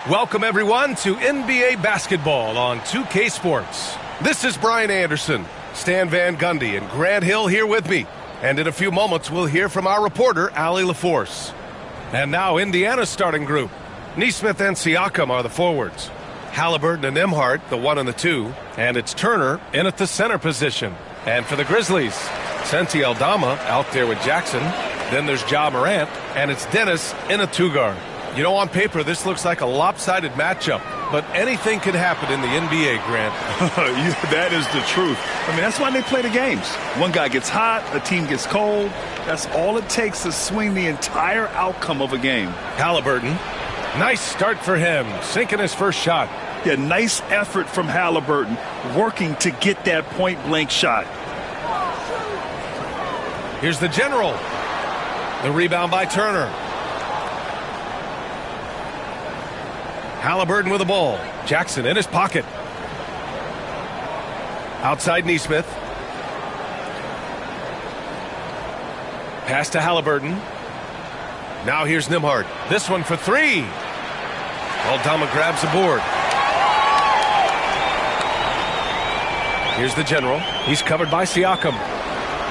Welcome, everyone, to NBA basketball on 2K Sports. This is Brian Anderson, Stan Van Gundy, and Grant Hill here with me. And in a few moments, we'll hear from our reporter, Allie LaForce. And now, Indiana's starting group. Nesmith and Siakam are the forwards. Halliburton and Nembhard, the 1 and the 2. And it's Turner in at the center position. And for the Grizzlies, Santi Aldama out there with Jackson. Then there's Ja Morant, and it's Dennis in a 2-guard. You know, on paper, this looks like a lopsided matchup, but anything can happen in the NBA, Grant. That is the truth. I mean, that's why they play the games. One guy gets hot, a team gets cold. That's all it takes to swing the entire outcome of a game. Halliburton, nice start for him, sinking his first shot. Yeah, nice effort from Halliburton, working to get that point-blank shot. Here's the general. The rebound by Turner. Halliburton with the ball. Jackson in his pocket. Outside Nesmith. Pass to Halliburton. Now here's Nembhard. This one for 3. Aldama grabs the board. Here's the general. He's covered by Siakam.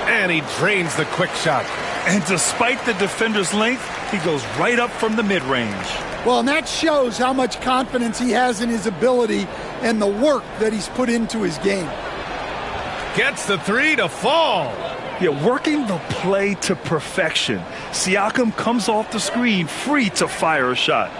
And he drains the quick shot. And despite the defender's length, he goes right up from the mid-range. Well, and that shows how much confidence he has in his ability and the work that he's put into his game. Gets the 3 to fall. Yeah, working the play to perfection. Siakam comes off the screen free to fire a shot.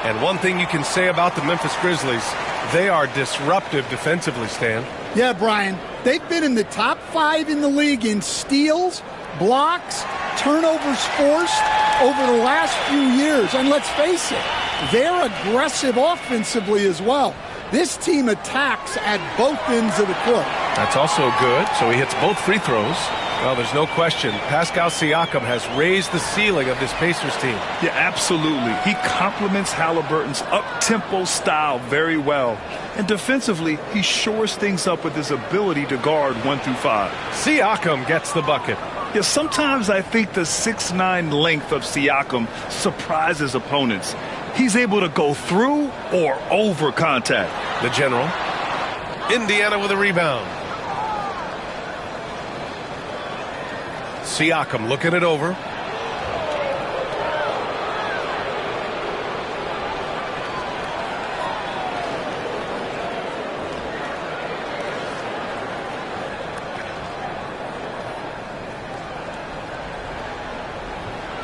And one thing you can say about the Memphis Grizzlies, they are disruptive defensively, Stan. Yeah, Brian, they've been in the top 5 in the league in steals, blocks, turnovers forced over the last few years. And let's face it, they're aggressive offensively as well. This team attacks at both ends of the court. That's also good, so he hits both free throws. Well, there's no question. Pascal Siakam has raised the ceiling of this Pacers team. Yeah, absolutely. He complements Halliburton's up-tempo style very well. And defensively, he shores things up with his ability to guard 1 through 5. Siakam gets the bucket. Yeah, sometimes I think the 6'9" length of Siakam surprises opponents. He's able to go through or over contact. The general. Indiana with a rebound. Siakam looking it over.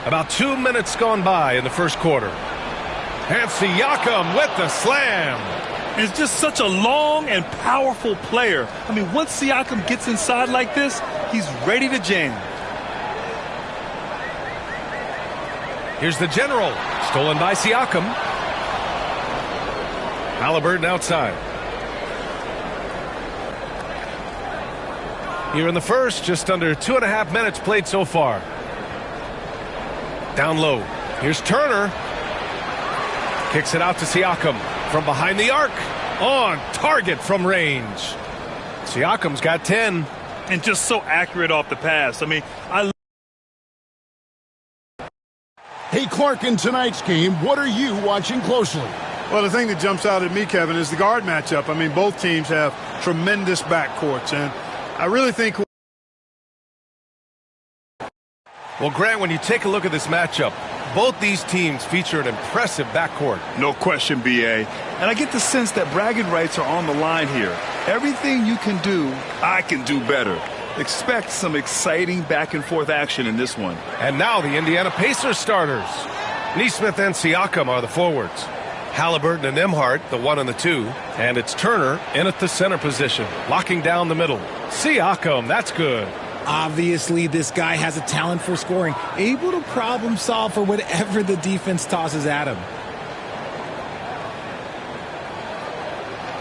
About 2 minutes gone by in the first quarter. And Siakam with the slam. It's just such a long and powerful player. I mean, once Siakam gets inside like this, he's ready to jam. Here's the general. Stolen by Siakam. Halliburton outside. Here in the first, just under 2.5 minutes played so far. Down low. Here's Turner. Kicks it out to Siakam from behind the arc. On target from range. Siakam's got 10. And just so accurate off the pass. I mean, Hey, Clark, in tonight's game, what are you watching closely? Well, the thing that jumps out at me, Kevin, is the guard matchup. I mean, both teams have tremendous backcourts, and I really think... Well, Grant, when you take a look at this matchup, both these teams feature an impressive backcourt. No question, B.A. And I get the sense that bragging rights are on the line here. Everything you can do, I can do better. Expect some exciting back-and-forth action in this one. And now the Indiana Pacers starters. Nesmith and Siakam are the forwards. Halliburton and Nembhard, the 1 and the 2. And it's Turner in at the center position, locking down the middle. Siakam, that's good. Obviously, this guy has a talent for scoring, able to problem solve for whatever the defense tosses at him.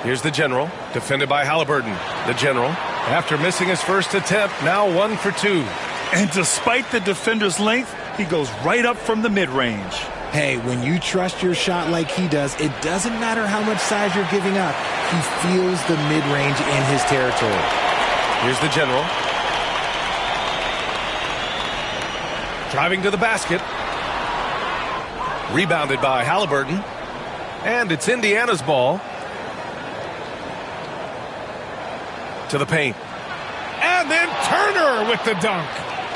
Here's the general, defended by Halliburton. The general, after missing his first attempt, now 1 for 2. And despite the defender's length, he goes right up from the mid-range. Hey, when you trust your shot like he does, it doesn't matter how much size you're giving up. He feels the mid-range in his territory. Here's the general. Driving to the basket. Rebounded by Halliburton. And it's Indiana's ball. To the paint. And then Turner with the dunk.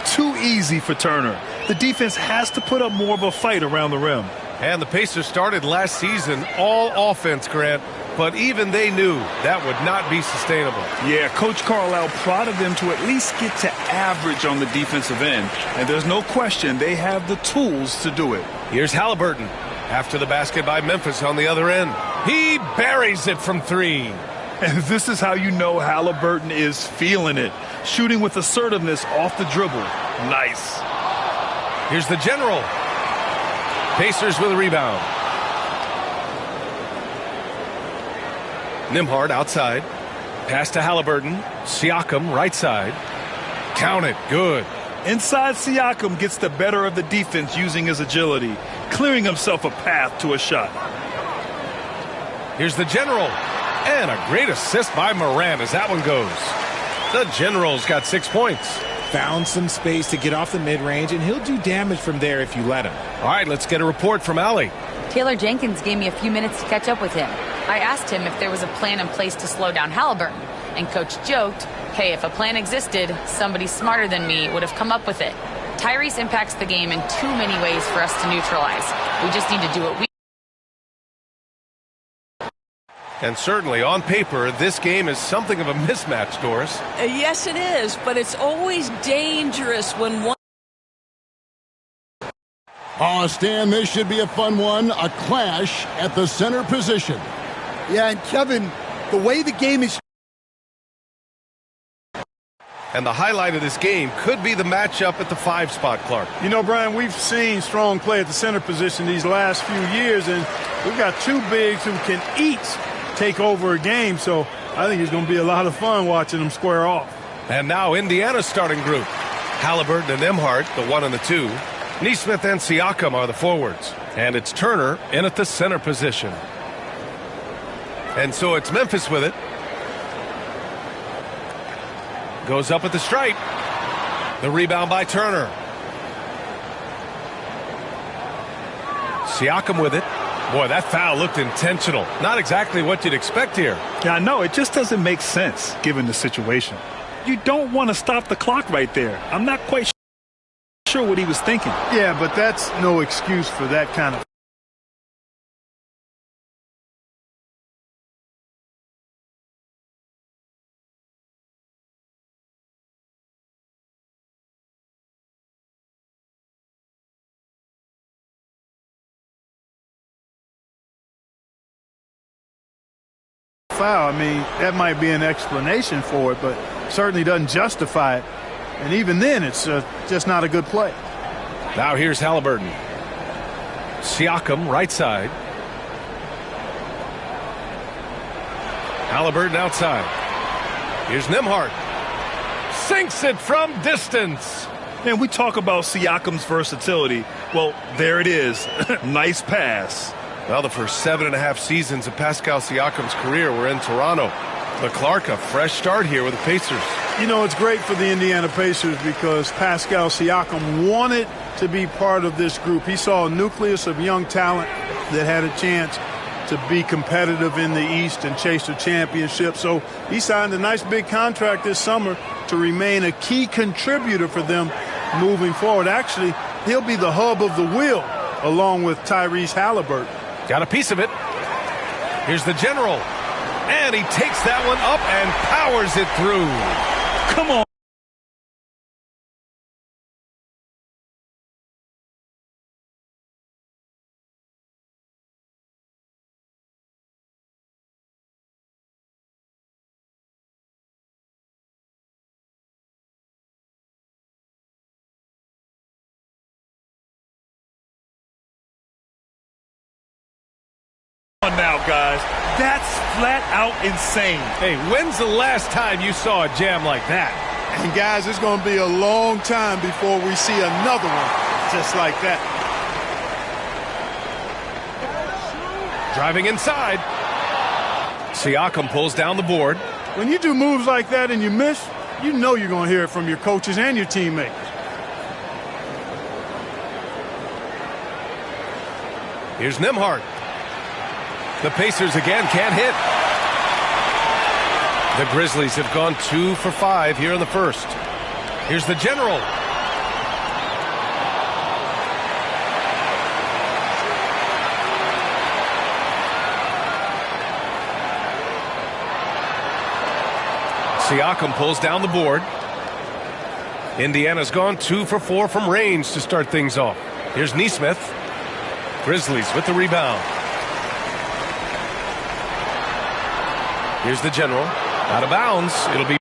Too easy for Turner. The defense has to put up more of a fight around the rim. And the Pacers started last season all offense, Grant, but even they knew that would not be sustainable. Yeah, Coach Carlisle prodded them to at least get to average on the defensive end. And there's no question they have the tools to do it. Here's Halliburton after the basket by Memphis on the other end. He buries it from three. And this is how you know Halliburton is feeling it. Shooting with assertiveness off the dribble. Nice. Here's the general. Pacers with a rebound. Nembhard outside. Pass to Halliburton. Siakam right side. Count it. Good. Inside, Siakam gets the better of the defense using his agility, clearing himself a path to a shot. Here's the general. And a great assist by Moran as that one goes. The general's got 6 points. Found some space to get off the mid-range, and he'll do damage from there if you let him. All right, let's get a report from Allie. Taylor Jenkins gave me a few minutes to catch up with him. I asked him if there was a plan in place to slow down Halliburton, and Coach joked, hey, if a plan existed, somebody smarter than me would have come up with it. Tyrese impacts the game in too many ways for us to neutralize. We just need to do what we. And certainly on paper, this game is something of a mismatch, Doris. Yes, it is, but it's always dangerous when one. Oh, Stan, this should be a fun one. A clash at the center position. Yeah, and Kevin, the way the game is. And the highlight of this game could be the matchup at the 5 spot, Clark. You know, Brian, we've seen strong play at the center position these last few years, and we've got two bigs who can each take over a game, so I think it's going to be a lot of fun watching them square off. And now Indiana's starting group. Halliburton and Nembhard, the 1 and the 2. Nesmith and Siakam are the forwards. And it's Turner in at the center position. And so it's Memphis with it. Goes up at the stripe. The rebound by Turner. Siakam with it. Boy, that foul looked intentional. Not exactly what you'd expect here. Yeah, I know. It just doesn't make sense given the situation. You don't want to stop the clock right there. I'm not quite sure what he was thinking. Yeah, but that's no excuse for that kind of. Foul. I mean, that might be an explanation for it, but certainly doesn't justify it. And even then, it's just not a good play. Now here's Halliburton. Siakam right side. Halliburton outside. Here's Nembhard. Sinks it from distance. And we talk about Siakam's versatility. Well, there it is. Nice pass. Well, the first 7.5 seasons of Pascal Siakam's career were in Toronto. But Clark, a fresh start here with the Pacers. You know, it's great for the Indiana Pacers because Pascal Siakam wanted to be part of this group. He saw a nucleus of young talent that had a chance to be competitive in the East and chase a championship. So he signed a nice big contract this summer to remain a key contributor for them moving forward. Actually, he'll be the hub of the wheel along with Tyrese Halliburton. Got a piece of it. Here's the general. And he takes that one up and powers it through. Come on. Now, guys, that's flat out insane. Hey, when's the last time you saw a jam like that? And guys, it's going to be a long time before we see another one just like that. Driving inside. Siakam pulls down the board. When you do moves like that and you miss, you know you're going to hear it from your coaches and your teammates. Here's Nembhard. The Pacers again can't hit. The Grizzlies have gone 2 for 5 here in the first. Here's the General. Siakam pulls down the board. Indiana's gone 2 for 4 from range to start things off. Here's Nesmith. Grizzlies with the rebound. Here's the General. Out of bounds. It'll be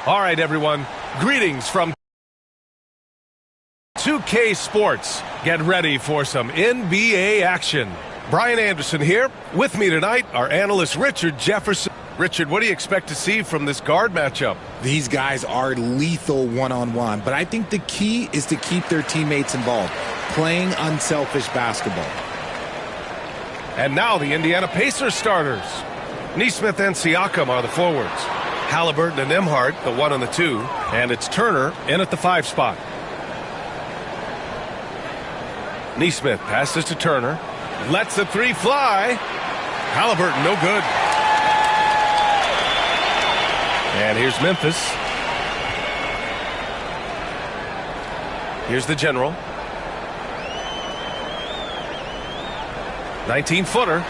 all right, everyone. Greetings from 2K Sports. Get ready for some NBA action. Brian Anderson here. With me tonight, our analyst Richard Jefferson. Richard, what do you expect to see from this guard matchup? These guys are lethal one-on-one, but I think the key is to keep their teammates involved, playing unselfish basketball. And now the Indiana Pacers starters. Nesmith and Siakam are the forwards. Halliburton and Nembhard, the 1 and the 2, and it's Turner in at the 5 spot. Neesmith passes to Turner. Lets the three fly. Halliburton, no good. And here's Memphis. Here's the General. 19-footer.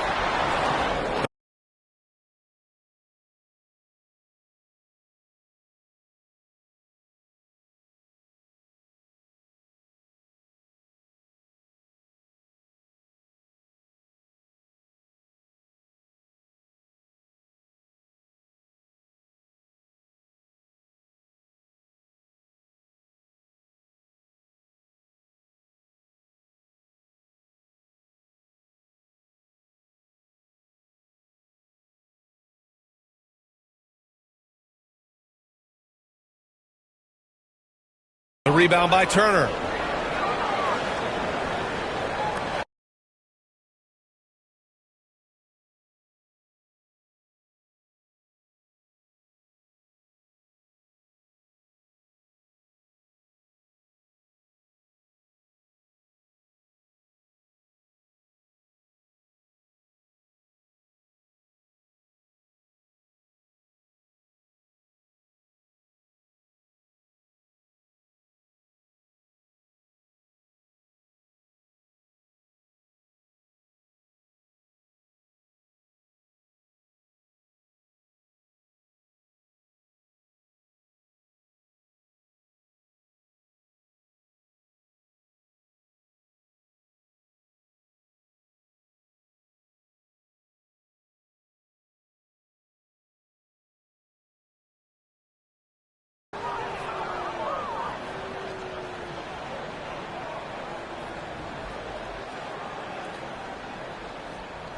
The rebound by Turner.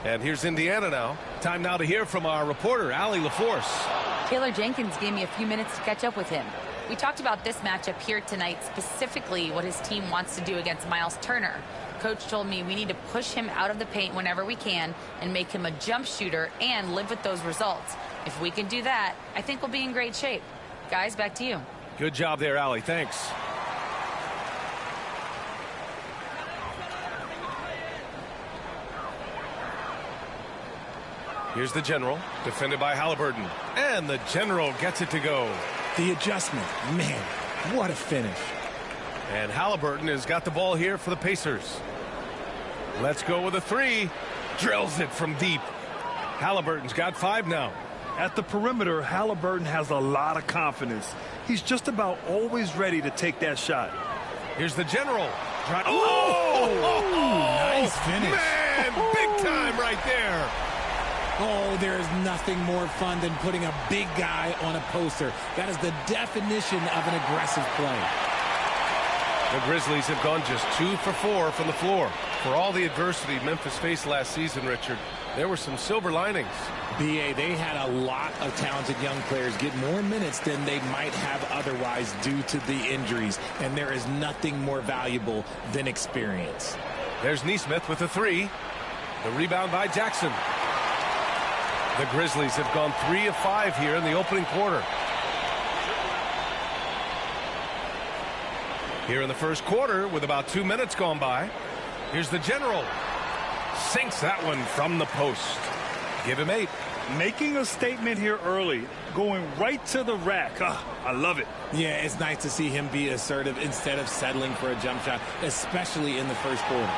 And here's Indiana now. Time now to hear from our reporter, Allie LaForce. Taylor Jenkins gave me a few minutes to catch up with him. We talked about this matchup here tonight, specifically what his team wants to do against Miles Turner. Coach told me we need to push him out of the paint whenever we can and make him a jump shooter and live with those results. If we can do that, I think we'll be in great shape. Guys, back to you. Good job there, Allie. Thanks. Here's the General, defended by Halliburton. And the General gets it to go. The adjustment, man, what a finish. And Halliburton has got the ball here for the Pacers. Let's go with a three. Drills it from deep. Halliburton's got 5 now. At the perimeter, Halliburton has a lot of confidence. He's just about always ready to take that shot. Here's the General. Nice finish. Man, big time right there. Oh, there is nothing more fun than putting a big guy on a poster. That is the definition of an aggressive play. The Grizzlies have gone just 2 for 4 from the floor. For all the adversity Memphis faced last season, Richard, there were some silver linings. B.A., they had a lot of talented young players get more minutes than they might have otherwise due to the injuries, and there is nothing more valuable than experience. There's Neesmith with a 3. The rebound by Jackson. The Grizzlies have gone 3 of 5 here in the opening quarter. Here in the first quarter with about 2 minutes gone by. Here's the General. Sinks that one from the post. Give him 8. Making a statement here early. Going right to the rack. I love it. Yeah, it's nice to see him be assertive instead of settling for a jump shot, especially in the first quarter.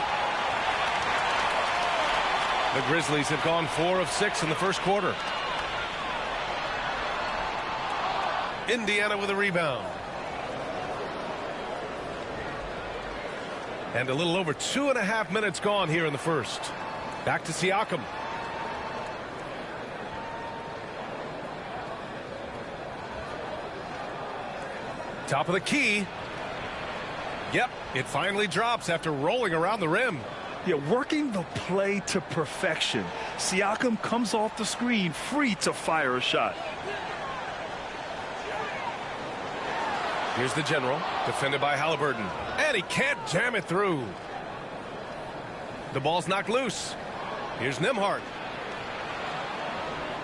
The Grizzlies have gone 4 of 6 in the first quarter. Indiana with a rebound. And a little over 2.5 minutes gone here in the first. Back to Siakam. Top of the key. Yep, it finally drops after rolling around the rim. Yeah, working the play to perfection. Siakam comes off the screen free to fire a shot. Here's the General, defended by Halliburton. And he can't jam it through. The ball's knocked loose. Here's Nembhard.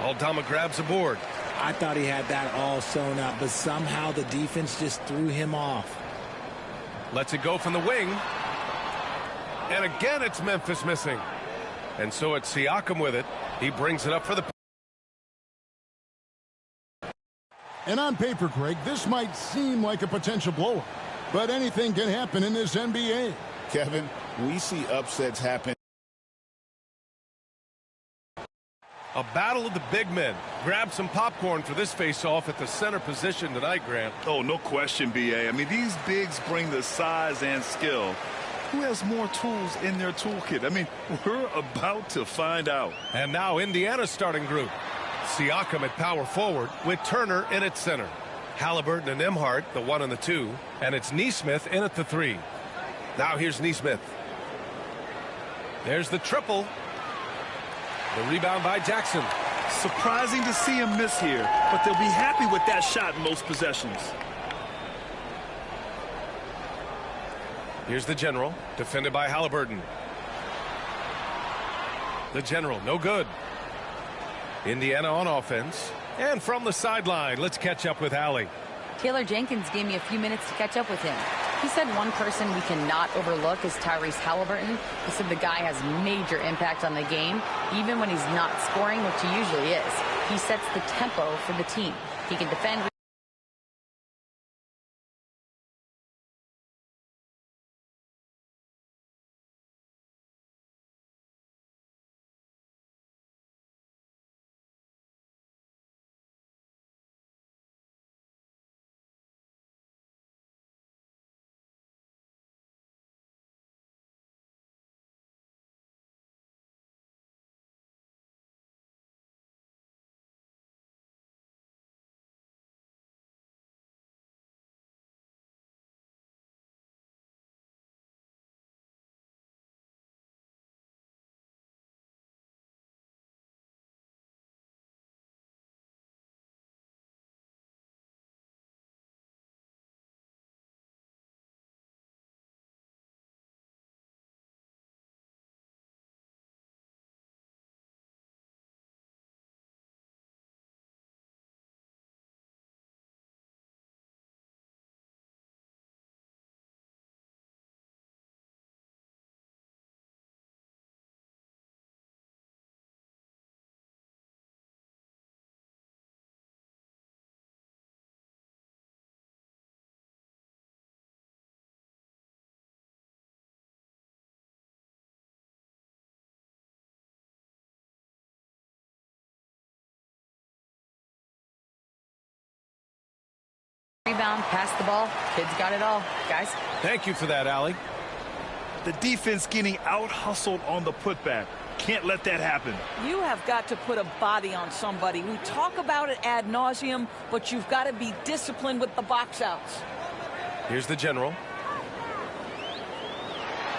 Aldama grabs the board. I thought he had that all sewn up, but somehow the defense just threw him off. Lets it go from the wing. And again, it's Memphis missing. And so it's Siakam with it. He brings it up for the... And on paper, Greg, this might seem like a potential blowout, but anything can happen in this NBA. Kevin, we see upsets happen. A battle of the big men. Grab some popcorn for this face-off at the center position tonight, Grant. Oh, no question, B.A. I mean, these bigs bring the size and skill. Who has more tools in their toolkit? I mean, we're about to find out. And now Indiana's starting group. Siakam at power forward with Turner in at center. Halliburton and Nembhard, the 1 and the 2. And it's Nesmith in at the 3. Now here's Nesmith. There's the triple. The rebound by Jackson. Surprising to see him miss here, but they'll be happy with that shot in most possessions. Here's the General, defended by Halliburton. The General, no good. Indiana on offense. And from the sideline, let's catch up with Allie. Taylor Jenkins gave me a few minutes to catch up with him. He said one person we cannot overlook is Tyrese Halliburton. He said the guy has major impact on the game, even when he's not scoring, which he usually is. He sets the tempo for the team. He can defend. Rebound, pass the ball. Kids got it all. Guys. Thank you for that, Allie. The defense getting out-hustled on the putback. Can't let that happen. You have got to put a body on somebody. We talk about it ad nauseum, but you've got to be disciplined with the box outs. Here's the General.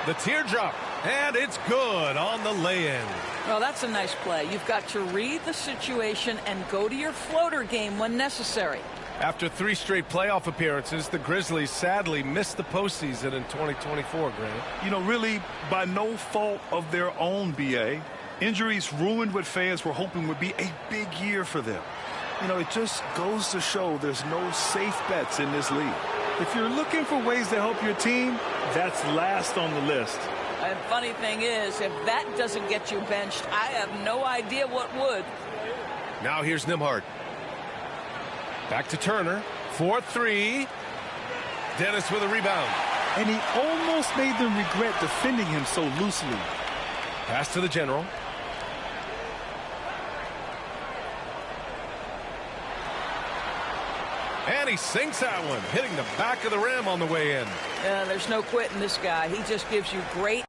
The teardrop. And it's good on the lay-in. Well, that's a nice play. You've got to read the situation and go to your floater game when necessary. After 3 straight playoff appearances, the Grizzlies sadly missed the postseason in 2024, Grant. You know, really, by no fault of their own, B.A. Injuries ruined what fans were hoping would be a big year for them. You know, it just goes to show there's no safe bets in this league. If you're looking for ways to help your team, that's last on the list. And funny thing is, if that doesn't get you benched, I have no idea what would. Now here's Nembhard. Back to Turner. 4-3. Dennis with a rebound. And he almost made them regret defending him so loosely. Pass to the General. And he sinks that one, hitting the back of the rim on the way in. Yeah, there's no quitting this guy. He just gives you great.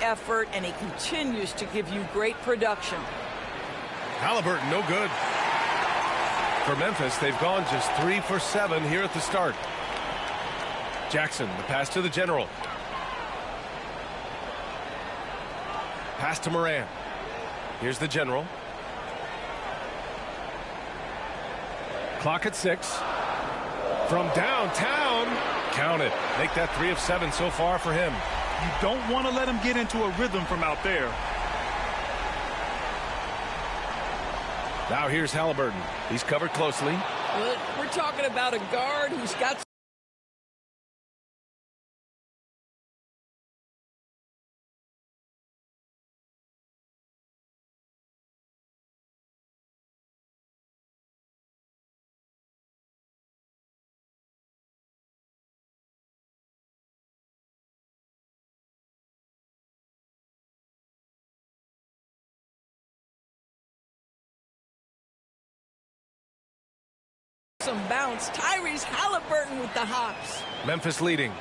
Effort, and he continues to give you great production. Halliburton, no good. For Memphis, they've gone just 3 for 7 here at the start. Jackson, the pass to the General. Pass to Moran. Here's the General. Clock at 6. From downtown, count it. Make that 3 of 7 so far for him. You don't want to let him get into a rhythm from out there. Now here's Halliburton. He's covered closely. But we're talking about a guard who's got some bounce. Tyrese Halliburton with the hops. Memphis leading.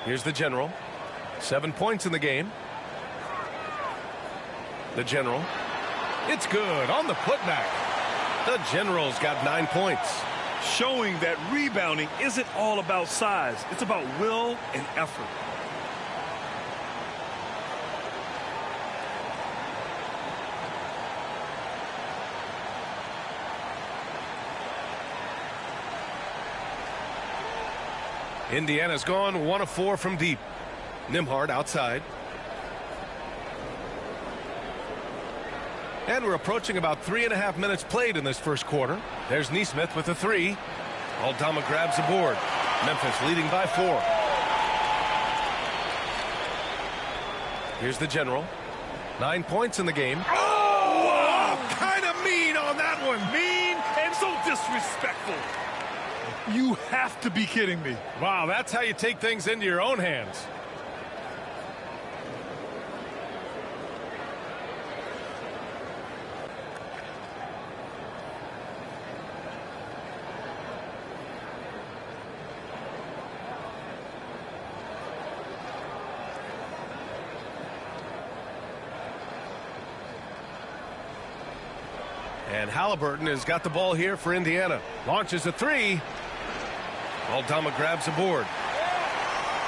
Here's the General. 7 points in the game. The General. It's good on the putback. The General's got 9 points. Showing that rebounding isn't all about size. It's about will and effort. Indiana's gone 1 of 4 from deep. Nimhard outside. And we're approaching about 3.5 minutes played in this first quarter. There's Neesmith with a 3. Aldama grabs the board. Memphis leading by 4. Here's the General. 9 points in the game. Oh, wow! Kind of mean on that one. Mean and so disrespectful. You have to be kidding me. Wow, that's how you take things into your own hands. And Halliburton has got the ball here for Indiana. Launches a 3. Aldama grabs the board.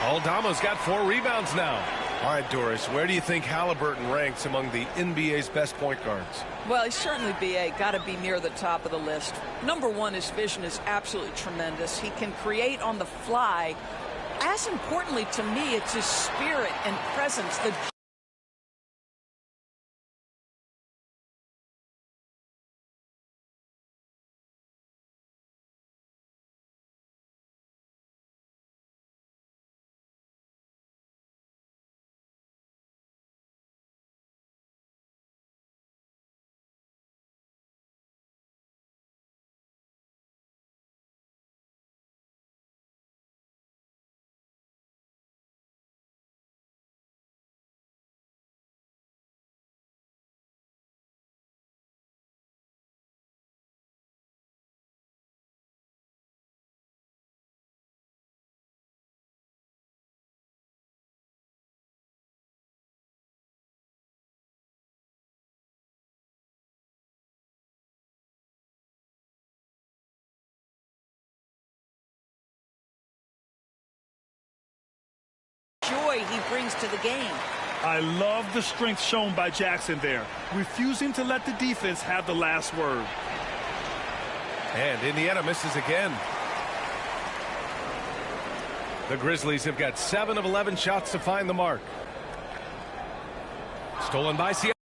Aldama's got 4 rebounds now. All right, Doris, where do you think Halliburton ranks among the NBA's best point guards? Well, he's certainly, BA, got to be near the top of the list. Number one, his vision is absolutely tremendous. He can create on the fly. As importantly to me, it's his spirit and presence, the joy he brings to the game. I love the strength shown by Jackson there, refusing to let the defense have the last word. And Indiana misses again. The Grizzlies have got 7 of 11 shots to find the mark. Stolen by Seattle.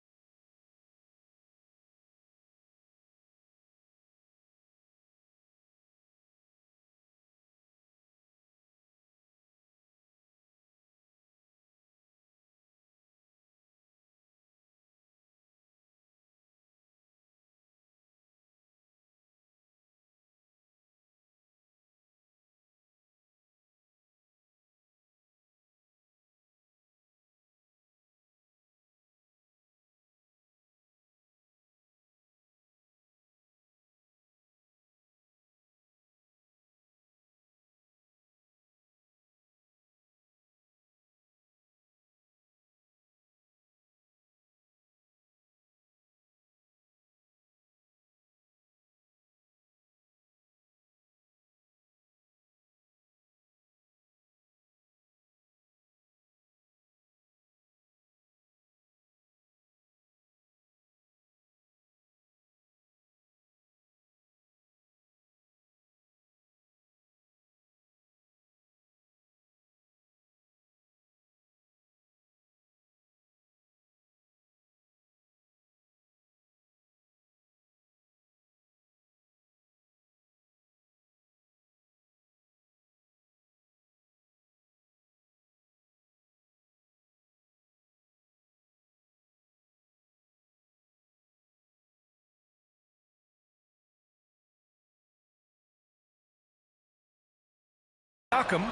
Siakam.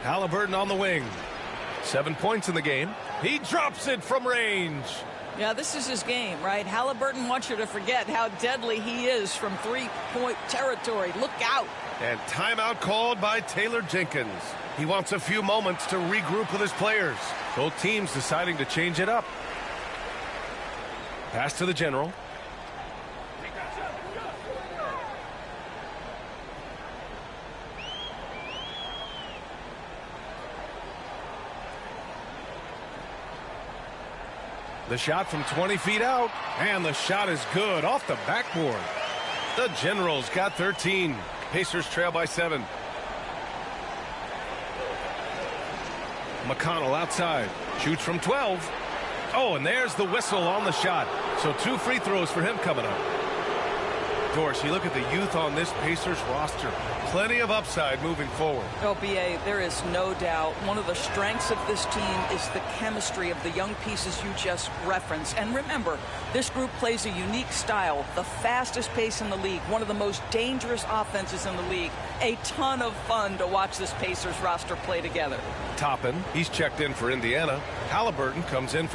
Halliburton on the wing. 7 points in the game. He drops it from range. Yeah, this is his game, right? Halliburton wants you to forget how deadly he is from three-point territory. Look out. And timeout called by Taylor Jenkins. He wants a few moments to regroup with his players. Both teams deciding to change it up. Pass to the general. The shot from 20 feet out, and the shot is good off the backboard. The Generals got 13. Pacers trail by 7. McConnell outside, shoots from 12. Oh, and there's the whistle on the shot. So 2 free throws for him coming up. Dorsey, look at the youth on this Pacers roster. Plenty of upside moving forward. Oh, B.A., there is no doubt one of the strengths of this team is the chemistry of the young pieces you just referenced. And remember, this group plays a unique style, the fastest pace in the league, one of the most dangerous offenses in the league. A ton of fun to watch this Pacers roster play together. Toppin, he's checked in for Indiana. Halliburton comes in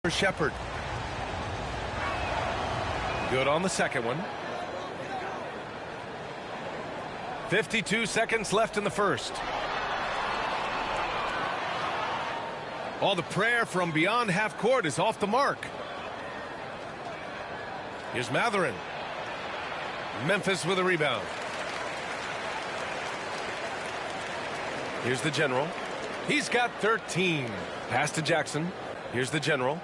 for Shepard. Good on the second one. 52 seconds left in the first. All the prayer from beyond half court is off the mark. Here's Matherin. Memphis with a rebound. Here's the General. He's got 13. Pass to Jackson. Here's the General.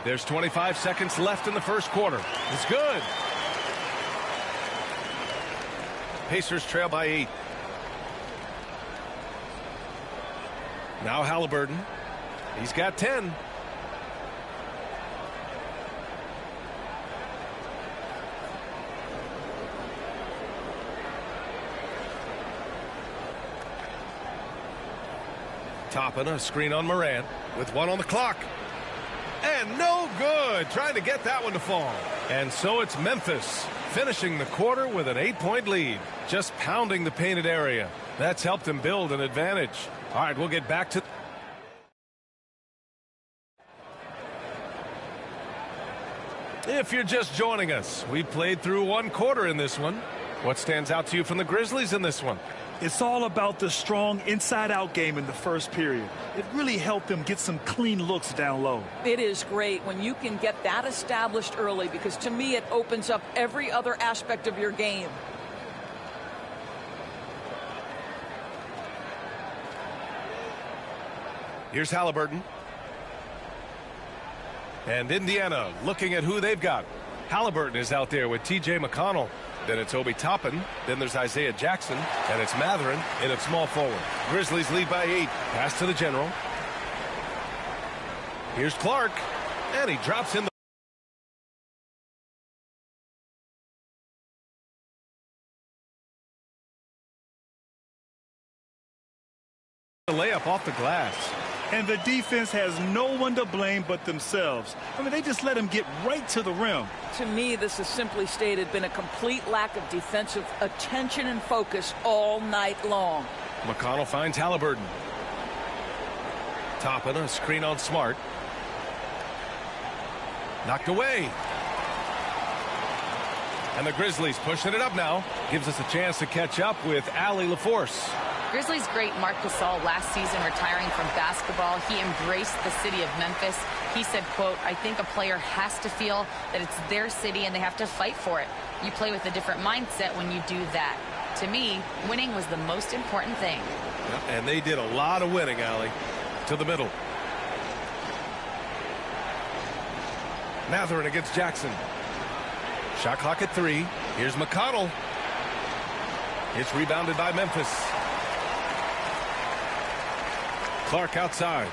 There's 25 seconds left in the first quarter. It's good. Pacers trail by 8. Now Halliburton. He's got 10. Toppin, a screen on Morant with 1 on the clock. And no good. Trying to get that one to fall. And so it's Memphis finishing the quarter with an 8-point lead. Just pounding the painted area. That's helped him build an advantage. All right, we'll get back to... If you're just joining us, we played through one quarter in this one. What stands out to you from the Grizzlies in this one? It's all about the strong inside-out game in the first period. It really helped them get some clean looks down low. It is great when you can get that established early, because to me it opens up every other aspect of your game. Here's Halliburton. And Indiana looking at who they've got. Halliburton is out there with T.J. McConnell. Then it's Obi Toppin. Then there's Isaiah Jackson. And it's Matherin in at small forward. Grizzlies lead by 8. Pass to the general. Here's Clark. And he drops in the layup off the glass. And the defense has no one to blame but themselves. I mean, they just let him get right to the rim. To me, this has simply stated been a complete lack of defensive attention and focus all night long. McConnell finds Halliburton. Toppin, a screen on Smart. Knocked away. And the Grizzlies pushing it up now. Gives us a chance to catch up with Allie LaForce. Grizzlies great Marc Gasol last season retiring from basketball. He embraced the city of Memphis. He said, quote, "I think a player has to feel that it's their city and they have to fight for it. You play with a different mindset when you do that." To me, winning was the most important thing. And they did a lot of winning, Allie. To the middle. Matherin against Jackson. Shot clock at 3. Here's McConnell. It's rebounded by Memphis. Clark outside.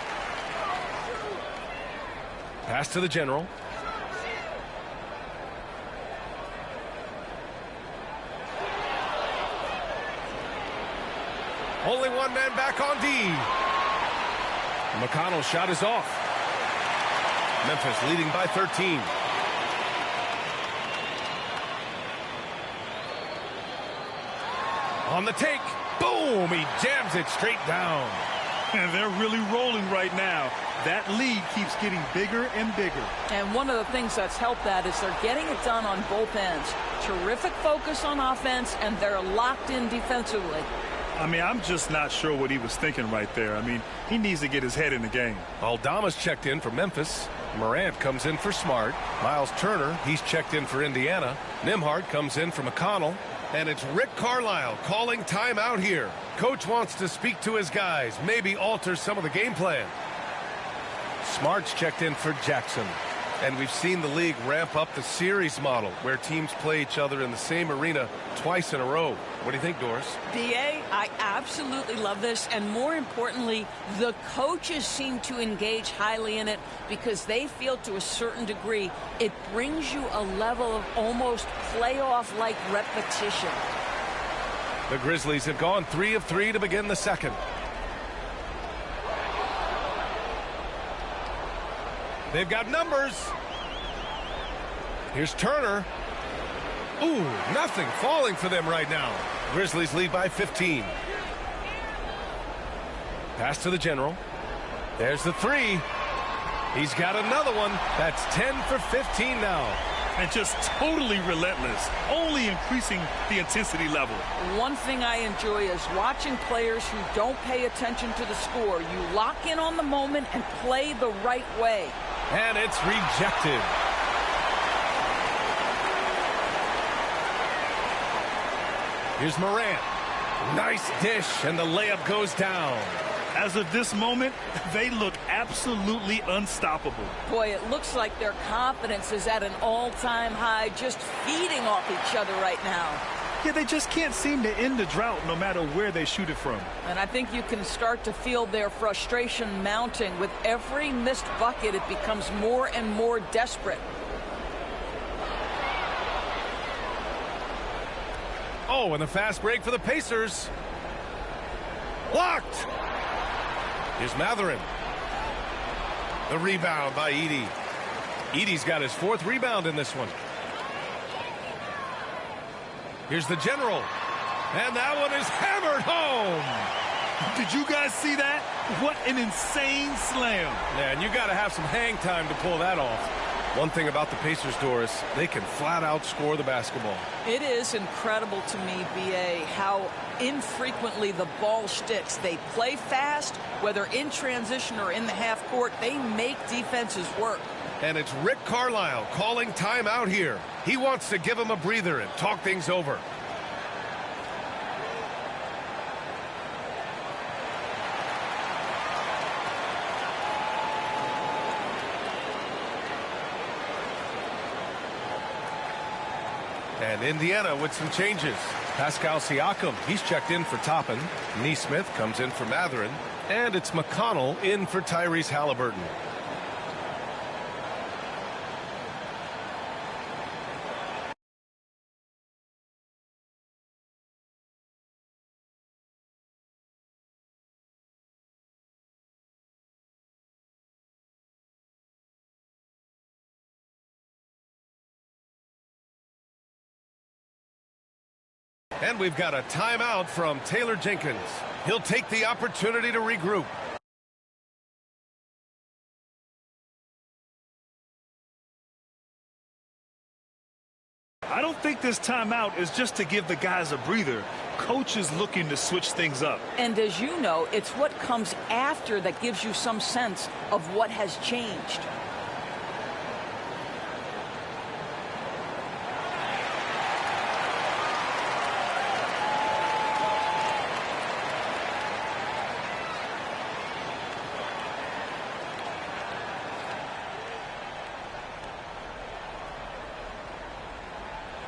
Pass to the general. Only one man back on D. McConnell's shot is off. Memphis leading by 13. On the take. Boom! He jams it straight down. And they're really rolling right now. That lead keeps getting bigger and bigger. And one of the things that's helped that is they're getting it done on both ends. Terrific focus on offense, and they're locked in defensively. I mean, I'm just not sure what he was thinking right there. I mean, he needs to get his head in the game. Aldama's checked in for Memphis. Morant comes in for Smart. Miles Turner, he's checked in for Indiana. Nembhard comes in for McConnell. And it's Rick Carlisle calling timeout here. Coach wants to speak to his guys, maybe alter some of the game plan. Smart's checked in for Jackson. And we've seen the league ramp up the series model where teams play each other in the same arena twice in a row. What do you think, Doris? B.A., I absolutely love this. And more importantly, the coaches seem to engage highly in it because they feel to a certain degree it brings you a level of almost playoff-like repetition. The Grizzlies have gone 3 of 3 to begin the second. They've got numbers. Here's Turner. Ooh, nothing falling for them right now. Grizzlies lead by 15. Pass to the general. There's the 3. He's got another one. That's 10 for 15 now. And just totally relentless, only increasing the intensity level. One thing I enjoy is watching players who don't pay attention to the score. You lock in on the moment and play the right way. And it's rejected. Here's Morant. Nice dish, and the layup goes down. As of this moment, they look absolutely unstoppable. Boy, it looks like their confidence is at an all-time high, just feeding off each other right now. Yeah, they just can't seem to end the drought no matter where they shoot it from. And I think you can start to feel their frustration mounting. With every missed bucket, it becomes more and more desperate. Oh, and a fast break for the Pacers. Blocked. Here's Matherin. The rebound by Edey. Edey's got his 4th rebound in this one. Here's the general. And that one is hammered home. Did you guys see that? What an insane slam. Man, you got to have some hang time to pull that off. One thing about the Pacers, Doris, they can flat out score the basketball. It is incredible to me, B.A., how infrequently the ball sticks. They play fast, whether in transition or in the half court. They make defenses work. And it's Rick Carlisle calling timeout here. He wants to give him a breather and talk things over. And Indiana with some changes. Pascal Siakam, he's checked in for Toppin. Neesmith comes in for Mathurin. And it's McConnell in for Tyrese Halliburton. And we've got a timeout from Taylor Jenkins. He'll take the opportunity to regroup. I don't think this timeout is just to give the guys a breather. Coach is looking to switch things up. And as you know, it's what comes after that gives you some sense of what has changed.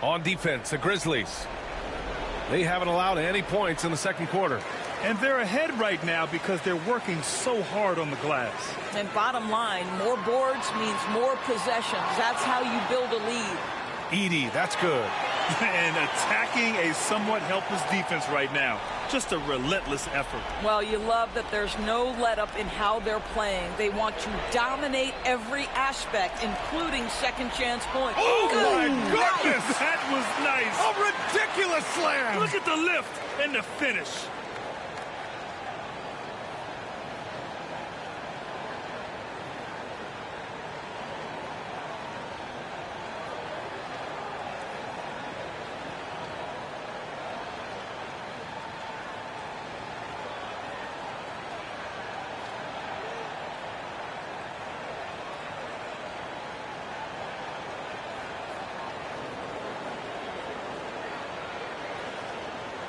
On defense, the Grizzlies. They haven't allowed any points in the second quarter. And they're ahead right now because they're working so hard on the glass. And bottom line, more boards means more possessions. That's how you build a lead. Edey, that's good. And attacking a somewhat helpless defense right now. Just a relentless effort. Well, you love that there's no let-up in how they're playing. They want to dominate every aspect, including second-chance points. Oh, my goodness! That was nice. A ridiculous slam! Look at the lift and the finish.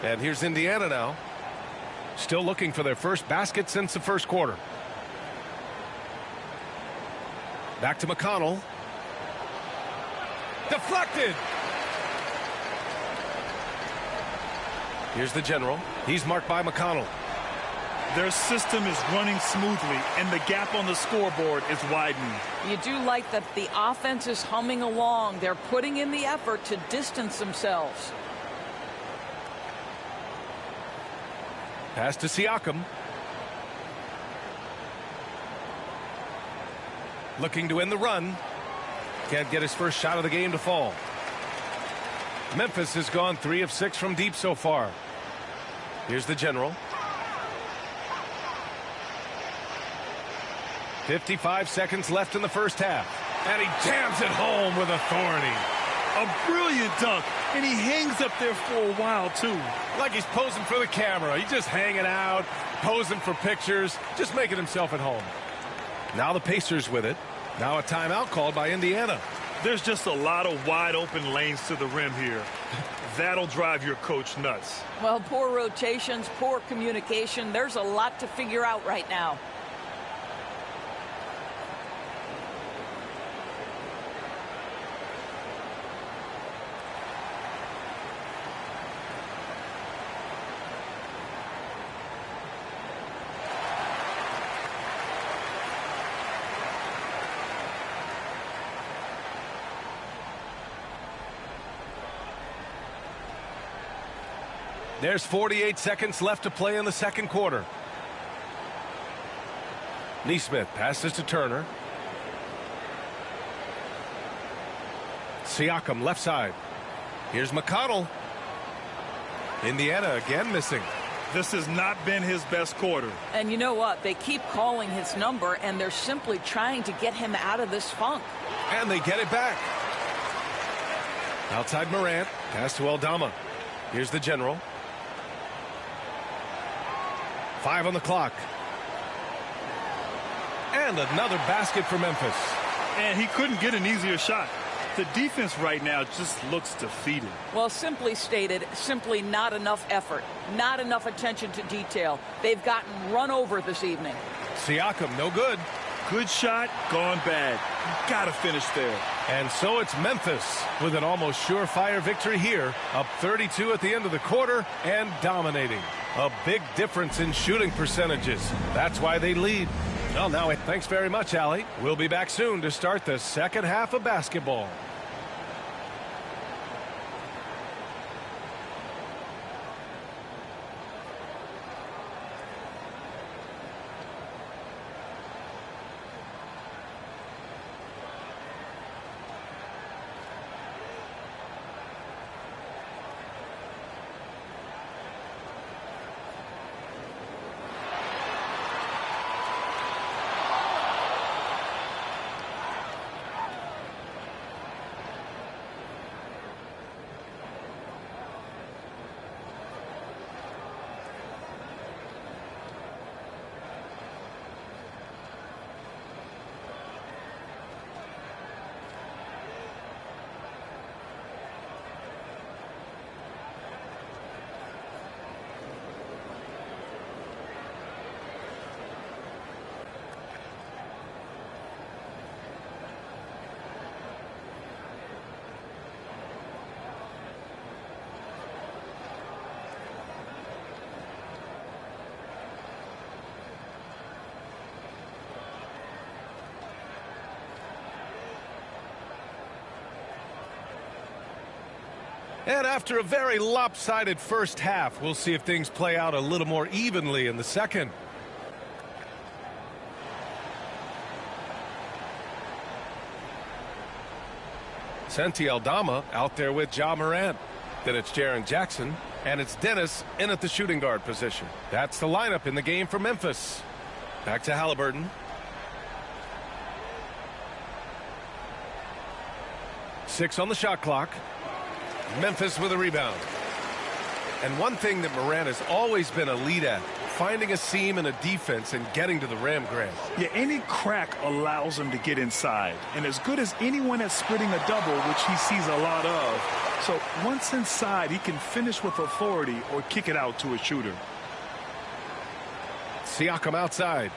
And here's Indiana now. Still looking for their first basket since the first quarter. Back to McConnell. Deflected. Here's the general. He's marked by McConnell. Their system is running smoothly, and the gap on the scoreboard is widening. You do like that the offense is humming along. They're putting in the effort to distance themselves. Pass to Siakam. Looking to end the run. Can't get his first shot of the game to fall. Memphis has gone 3 of 6 from deep so far. Here's the general. 55 seconds left in the first half. And he jams it home with authority. A brilliant dunk, and he hangs up there for a while, too. Like he's posing for the camera. He's just hanging out, posing for pictures, just making himself at home. Now the Pacers with it. Now a timeout called by Indiana. There's just a lot of wide open lanes to the rim here. That'll drive your coach nuts. Well, poor rotations, poor communication. There's a lot to figure out right now. There's 48 seconds left to play in the second quarter. Neesmith passes to Turner. Siakam left side. Here's McConnell. Indiana again missing. This has not been his best quarter. And you know what? They keep calling his number, and they're simply trying to get him out of this funk. And they get it back. Outside Morant. Pass to Aldama. Here's the general. 5 on the clock. And another basket for Memphis. And he couldn't get an easier shot. The defense right now just looks defeated. Well, simply stated, simply not enough effort, not enough attention to detail. They've gotten run over this evening. Siakam, no good. Good shot, gone bad. You gotta finish there. And so it's Memphis with an almost surefire victory here, up 32 at the end of the quarter and dominating. A big difference in shooting percentages. That's why they lead. Well, now, thanks very much, Allie. We'll be back soon to start the second half of basketball. And after a very lopsided first half, we'll see if things play out a little more evenly in the second. Santi Aldama out there with Ja Morant. Then it's Jaren Jackson, and it's Dennis in at the shooting guard position. That's the lineup in the game for Memphis. Back to Halliburton. 6 on the shot clock. Memphis with a rebound. And one thing that Morant has always been a lead at, finding a seam in a defense and getting to the rim, Grant. Yeah, any crack allows him to get inside. And as good as anyone at splitting a double, which he sees a lot of. So once inside, he can finish with authority or kick it out to a shooter. Siakam outside.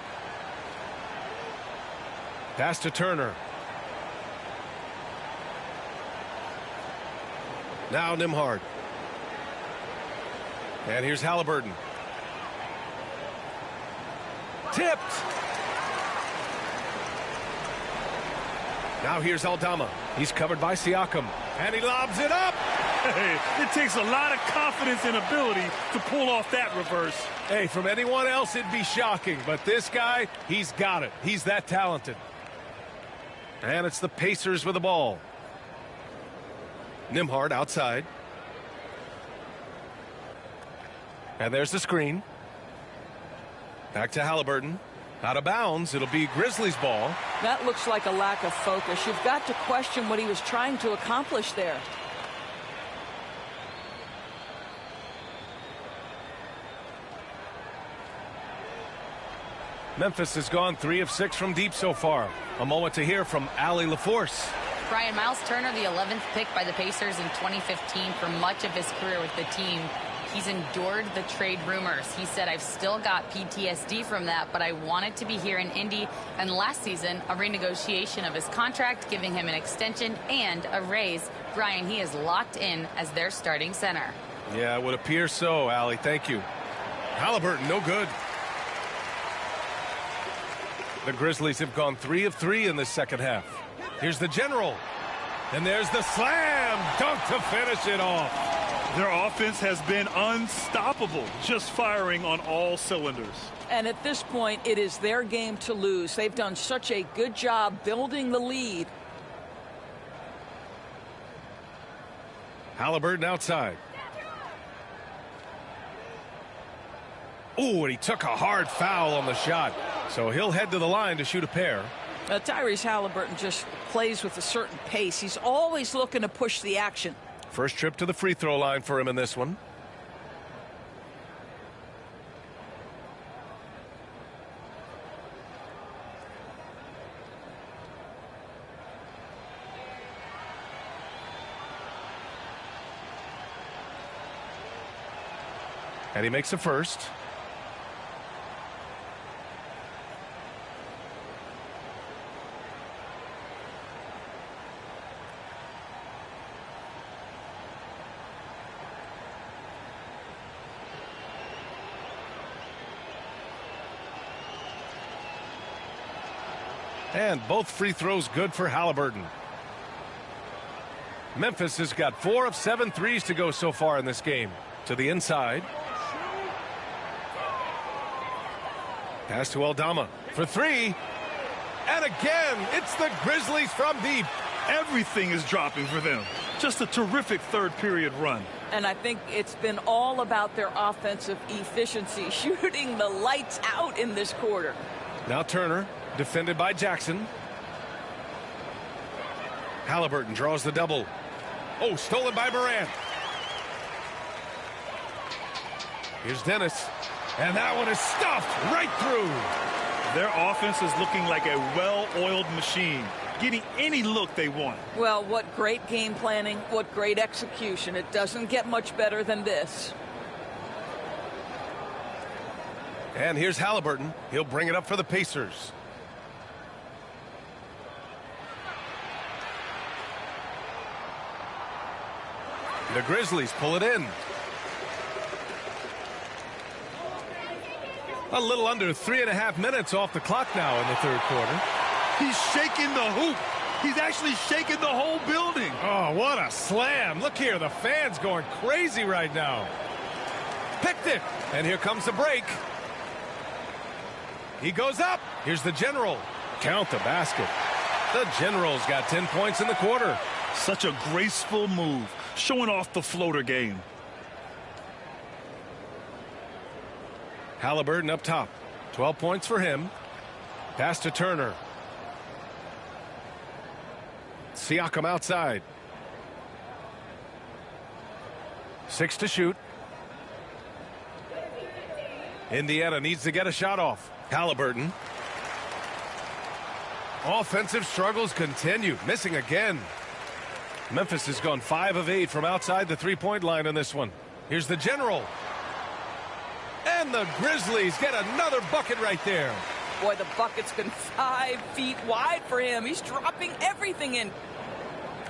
Pass to Turner. Now Nembhard. And here's Halliburton. Tipped. Now here's Aldama. He's covered by Siakam. And he lobs it up. Hey, it takes a lot of confidence and ability to pull off that reverse. Hey, from anyone else, it'd be shocking. But this guy, he's got it. He's that talented. And it's the Pacers with the ball. Nembhard outside. And there's the screen. Back to Halliburton. Out of bounds. It'll be Grizzlies ball. That looks like a lack of focus. You've got to question what he was trying to accomplish there. Memphis has gone 3 of 6 from deep so far. A moment to hear from Allie LaForce. Brian, Miles Turner, the 11th pick by the Pacers in 2015 for much of his career with the team. He's endured the trade rumors. He said, I've still got PTSD from that, but I wanted to be here in Indy. And last season, a renegotiation of his contract, giving him an extension and a raise. Brian, he is locked in as their starting center. Yeah, it would appear so, Allie. Thank you. Halliburton, no good. The Grizzlies have gone 3 of 3 in this second half. Here's the general. And there's the slam dunk to finish it off. Their offense has been unstoppable, just firing on all cylinders. And at this point, it is their game to lose. They've done such a good job building the lead. Halliburton outside. Ooh, and he took a hard foul on the shot. So he'll head to the line to shoot a pair. Tyrese Halliburton just plays with a certain pace. He's always looking to push the action. First trip to the free throw line for him in this one. And he makes the first. And both free throws good for Halliburton. Memphis has got 4 of 7 threes to go so far in this game. To the inside. Pass to Aldama for 3. And again, it's the Grizzlies from deep. Everything is dropping for them. Just a terrific third period run. And I think it's been all about their offensive efficiency, shooting the lights out in this quarter. Now Turner, defended by Jackson. Halliburton draws the double. Oh, stolen by Morant. Here's Dennis. And that one is stuffed right through. Their offense is looking like a well-oiled machine, getting any look they want. Well, what great game planning, what great execution. It doesn't get much better than this. And here's Halliburton. He'll bring it up for the Pacers. The Grizzlies pull it in. A little under 3.5 minutes off the clock now in the third quarter. He's shaking the hoop. He's actually shaking the whole building. Oh, what a slam. Look here, the fans going crazy right now. Picked it. And here comes the break. He goes up. Here's the General. Count the basket. The General's got 10 points in the quarter. Such a graceful move, showing off the floater game. Halliburton up top. 12 points for him. Pass to Turner. Siakam outside. 6 to shoot. Indiana needs to get a shot off. Halliburton. Offensive struggles continue. Missing again. Memphis has gone 5 of 8 from outside the three-point line in this one. Here's the General. And the Grizzlies get another bucket right there. Boy, the bucket's been 5 feet wide for him. He's dropping everything in.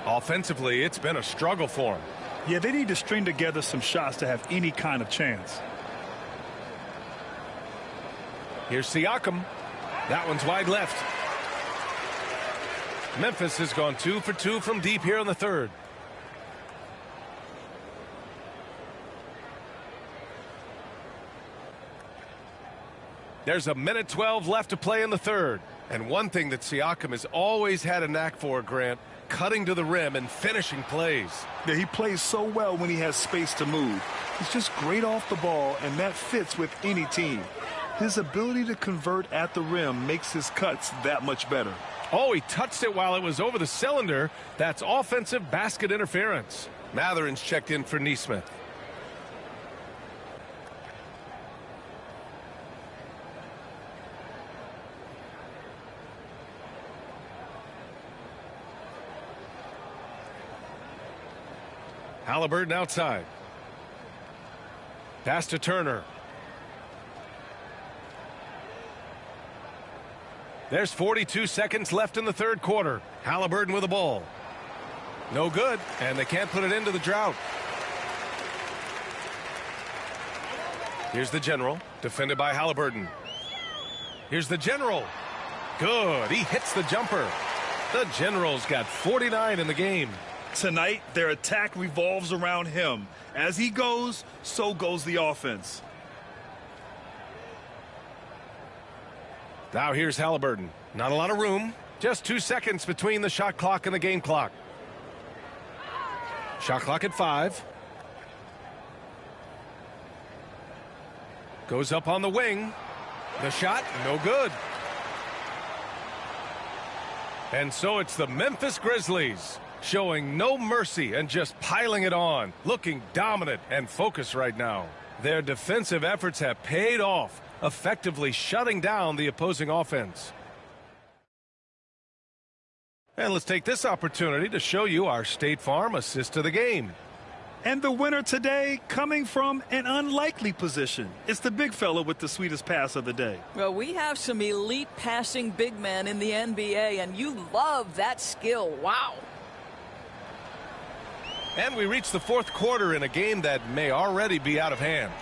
Offensively, it's been a struggle for him. Yeah, they need to string together some shots to have any kind of chance. Here's Siakam. That one's wide left. Memphis has gone 2 for 2 from deep here in the third. There's a minute 12 left to play in the third. And one thing that Siakam has always had a knack for, Grant, cutting to the rim and finishing plays. Yeah, he plays so well when he has space to move. He's just great off the ball, and that fits with any team. His ability to convert at the rim makes his cuts that much better. Oh, he touched it while it was over the cylinder. That's offensive basket interference. Matherin's checked in for Neesmith. Halliburton outside. Pass to Turner. There's 42 seconds left in the third quarter. Halliburton with the ball. No good, and they can't put it into the drought. Here's the General, defended by Halliburton. Here's the General. Good, he hits the jumper. The General's got 49 in the game. Tonight, their attack revolves around him. As he goes, so goes the offense. Now here's Halliburton. Not a lot of room. Just 2 seconds between the shot clock and the game clock. Shot clock at 5. Goes up on the wing. The shot, no good. And so it's the Memphis Grizzlies showing no mercy and just piling it on, looking dominant and focused right now. Their defensive efforts have paid off, effectively shutting down the opposing offense. And let's take this opportunity to show you our State Farm assist of the game. And the winner today coming from an unlikely position. It's the big fella with the sweetest pass of the day. Well, we have some elite passing big men in the NBA, and you love that skill. Wow. And we reach the fourth quarter in a game that may already be out of hand.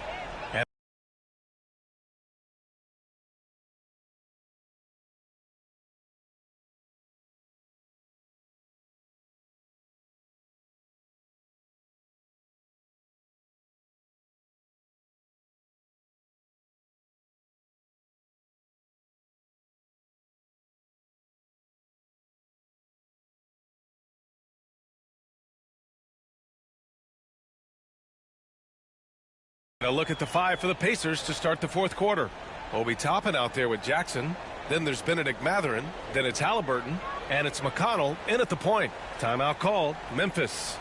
A look at the five for the Pacers to start the fourth quarter. Obi Toppin out there with Jackson. Then there's Benedict Mathurin. Then it's Halliburton. And it's McConnell in at the point. Timeout called. Memphis.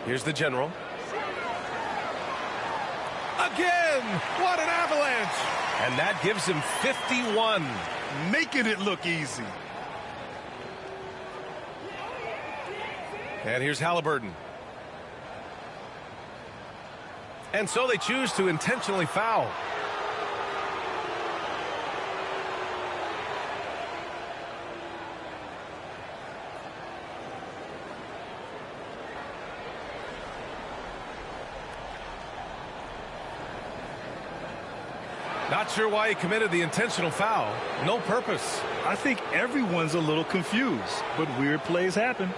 Here's the general. Again! What an avalanche! And that gives him 51. Making it look easy. And here's Halliburton. And so they choose to intentionally foul. Not sure why he committed the intentional foul. No purpose. I think everyone's a little confused, but weird plays happen.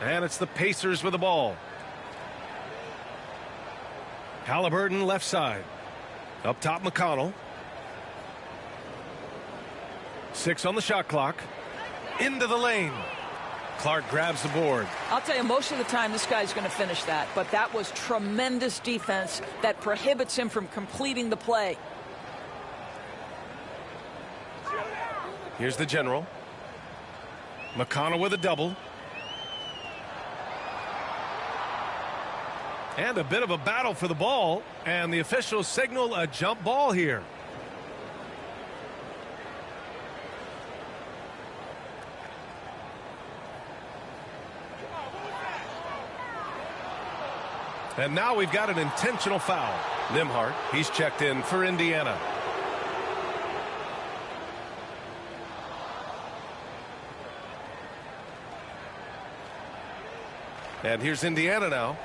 And it's the Pacers with the ball. Halliburton left side. Up top, McConnell. 6 on the shot clock. Into the lane. Clark grabs the board. I'll tell you, most of the time this guy's going to finish that, but that was tremendous defense that prohibits him from completing the play. Here's the general. McConnell with a double. And a bit of a battle for the ball, and the officials signal a jump ball here. And now we've got an intentional foul. Nimhart, he's checked in for Indiana. And here's Indiana now.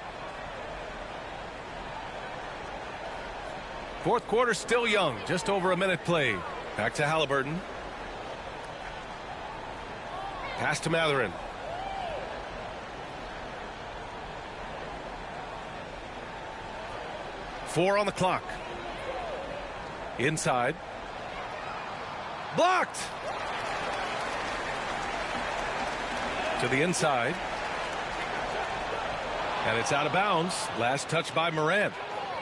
Fourth quarter still young, just over a minute played. Back to Halliburton. Pass to Mathurin. Four on the clock. Inside. Blocked. To the inside. And it's out of bounds. Last touch by Morant.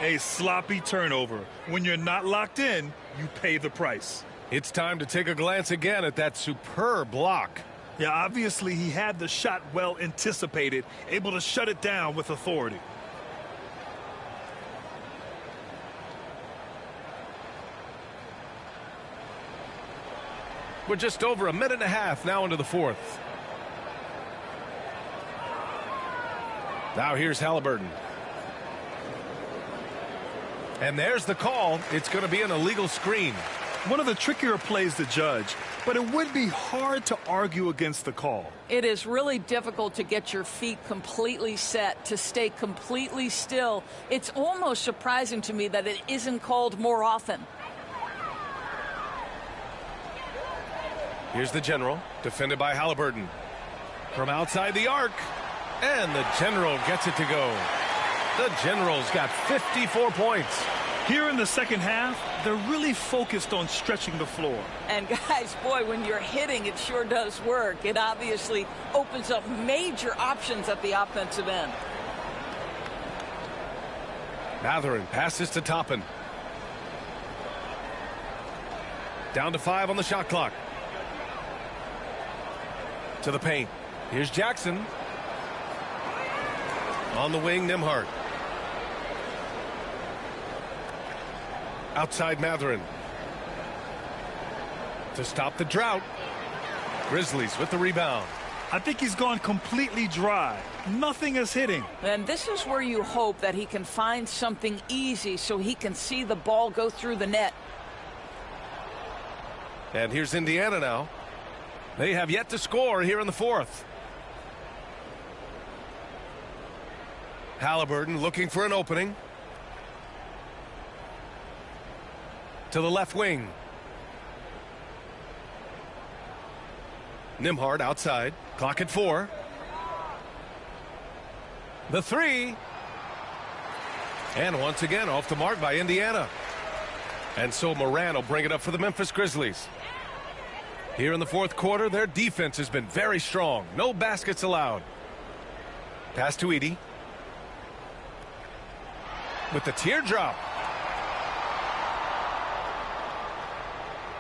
A sloppy turnover. When you're not locked in, you pay the price. It's time to take a glance again at that superb block. Yeah, obviously he had the shot well anticipated, able to shut it down with authority. We're just over a minute and a half now into the fourth. Now here's Halliburton. And there's the call. It's going to be an illegal screen. One of the trickier plays to judge, but it would be hard to argue against the call. It is really difficult to get your feet completely set, to stay completely still. It's almost surprising to me that it isn't called more often. Here's the General, defended by Halliburton. From outside the arc, and the General gets it to go. The General's got 54 points. Here in the second half, they're really focused on stretching the floor. And guys, boy, when you're hitting, it sure does work. It obviously opens up major options at the offensive end. Mathurin passes to Toppin. Down to 5 on the shot clock. To the paint. Here's Jackson. On the wing, Nembhard. Outside Mathurin. To stop the drought. Grizzlies with the rebound. I think he's gone completely dry. Nothing is hitting. And this is where you hope that he can find something easy so he can see the ball go through the net. And here's Indiana now. They have yet to score here in the fourth. Halliburton looking for an opening. To the left wing. Nembhard outside. Clock at 4. The 3. And once again off the mark by Indiana. And so Moran will bring it up for the Memphis Grizzlies. Here in the fourth quarter, their defense has been very strong. No baskets allowed. Pass to Edey. With the teardrop.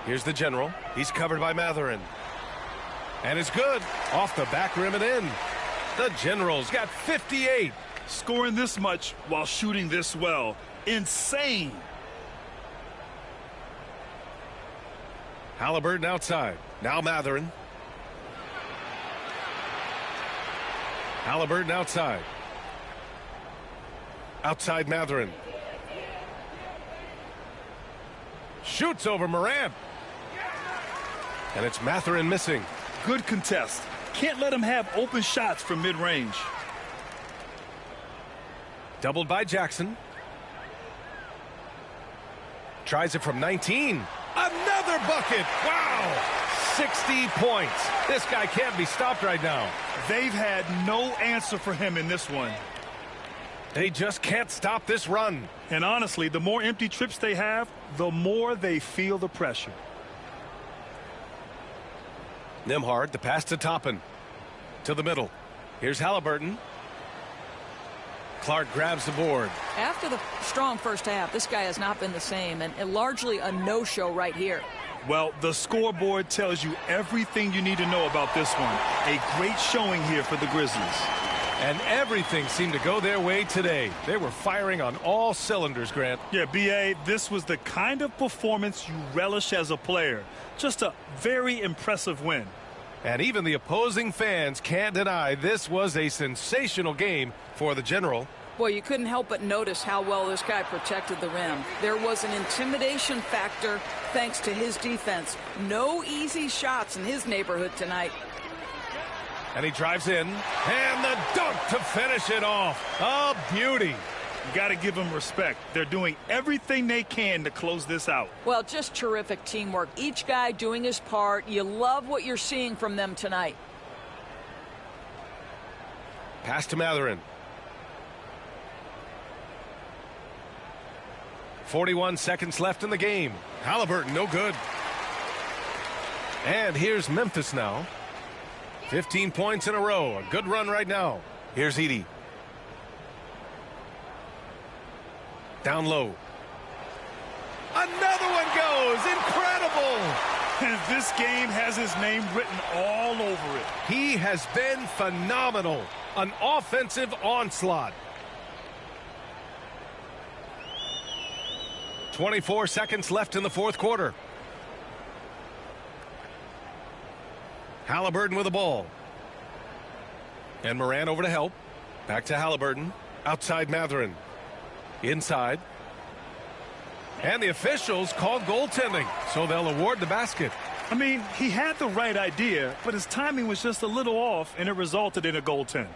Here's the General. He's covered by Mathurin. And it's good. Off the back rim and in. The General's got 58. Scoring this much while shooting this well. Insane. Halliburton outside. Now Mathurin. Halliburton outside. Outside Mathurin. Shoots over Morant. And it's Mathurin missing. Good contest. Can't let him have open shots from mid-range. Doubled by Jackson. Tries it from 19. Another bucket. Wow. 60 points. This guy can't be stopped right now. They've had no answer for him in this one. They just can't stop this run. And honestly, the more empty trips they have, the more they feel the pressure. Nembhard, the pass to Toppin. To the middle. Here's Halliburton. Clark grabs the board. After the strong first half, this guy has not been the same, and largely a no-show right here. Well, the scoreboard tells you everything you need to know about this one. A great showing here for the Grizzlies. And everything seemed to go their way today. They were firing on all cylinders, Grant. Yeah, B.A., this was the kind of performance you relish as a player. Just a very impressive win. And even the opposing fans can't deny this was a sensational game for the General. Boy, you couldn't help but notice how well this guy protected the rim. There was an intimidation factor thanks to his defense. No easy shots in his neighborhood tonight. And he drives in, and the dunk to finish it off. A beauty. You got to give them respect. They're doing everything they can to close this out. Well, just terrific teamwork. Each guy doing his part. You love what you're seeing from them tonight. Pass to Mathurin. 41 seconds left in the game. Halliburton, no good. And here's Memphis now. 15 points in a row. A good run right now. Here's Edey. Down low. Another one goes. Incredible. And this game has his name written all over it. He has been phenomenal. An offensive onslaught. 24 seconds left in the fourth quarter. Halliburton with the ball. And Moran over to help. Back to Halliburton. Outside Mathurin. Inside. And the officials called goaltending, so they'll award the basket. I mean, he had the right idea, but his timing was just a little off, and it resulted in a goaltend.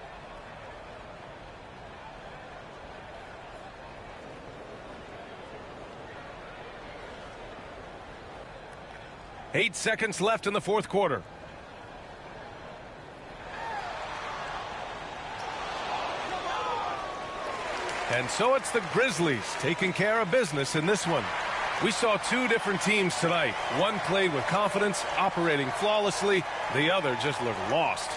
8 seconds left in the fourth quarter. And so it's the Grizzlies taking care of business in this one. We saw two different teams tonight. One played with confidence, operating flawlessly. The other just looked lost.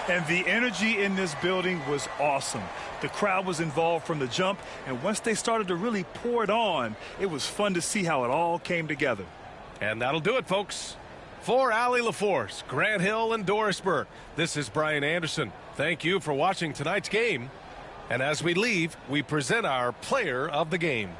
And the energy in this building was awesome. The crowd was involved from the jump, and once they started to really pour it on, it was fun to see how it all came together. And that'll do it, folks. For Allie LaForce, Grant Hill, and Doris Burke, this is Brian Anderson. Thank you for watching tonight's game. And as we leave, we present our player of the game.